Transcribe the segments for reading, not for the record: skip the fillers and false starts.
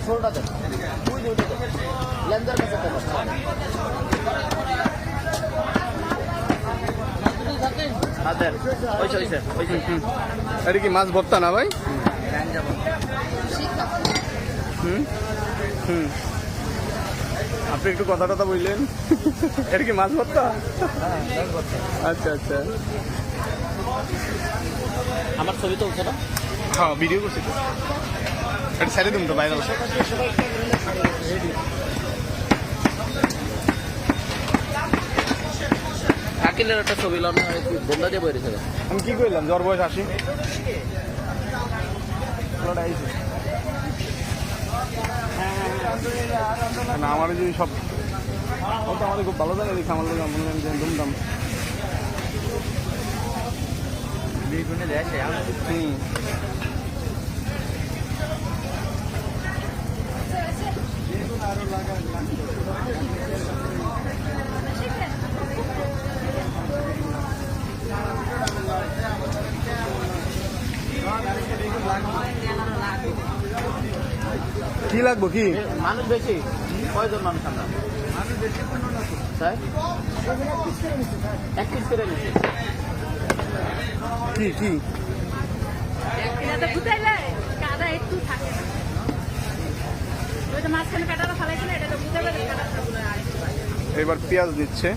ষোলোটা দেন লেন্দার কাছে এটা কি মাছ ভর্তা না ভাই? আপনি একটু কথা টথা বললেন। এটা কি মাছ ভর্তা? আচ্ছা আচ্ছা, আমার ছবি তো উঠে না। হ্যাঁ ভিডিও করছি তো, এটা ছেড়ে দিন তো বাইরে। শাকিলের একটা ছবি লানো বন্ধা দিয়ে বেরিয়েছে। আমি কি করলাম? জ্বর বয়স 80। না আমার যদি সব ও তো আমাদের খুব ভালো জানে, দেখি আমার লোক ধুমধাম। কি লাগবো? কি মানুষ বেশি? কয়জন মানুষ আমরা? স্যার এক পিস করে নিচ্ছি। কি কি এবার পেঁয়াজ দিচ্ছে।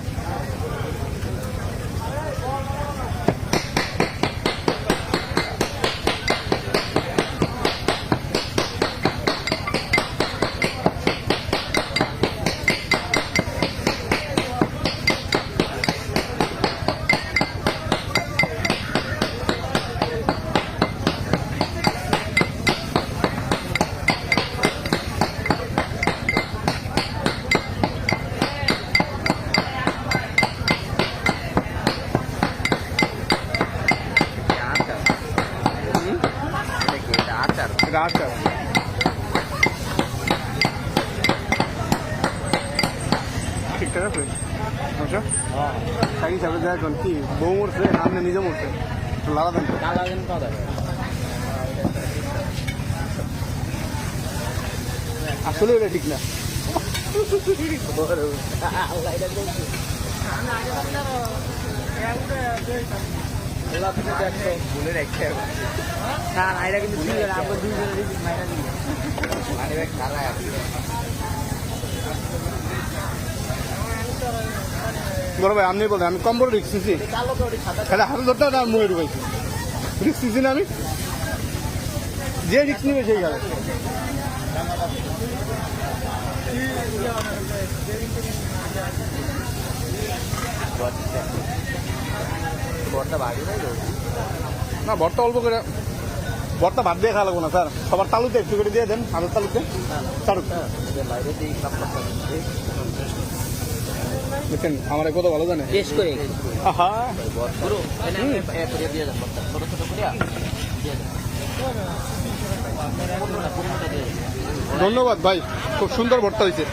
আচার ঠিকঠাক আছে। আচ্ছা সাইজ হিসাবে দেখুন কি বউ মরছে না আপনি নিজে মরছে? লালা দেন আসলে এটা ঠিক না। বলে রাখতে বড় ভাই আপনি বলেন, আমি কম বড় রিক্স নিছি। তাহলে হাতে ধরতে আর মুখে ঢুকাইছি, রিক্স নিছি না আমি? যে রিক্স নিবে সেই খাবে। না ভর্তা অল্প করে, ভর্তা ভাত দিয়ে খাওয়া লাগবো না স্যার। সবার তালুতে একটু করে দিয়ে দেন, আলুর তালুতে চারুক। দেখেন আমার কত ভালো জানে। ধন্যবাদ ভাই, খুব সুন্দর ভর্তা হয়েছে।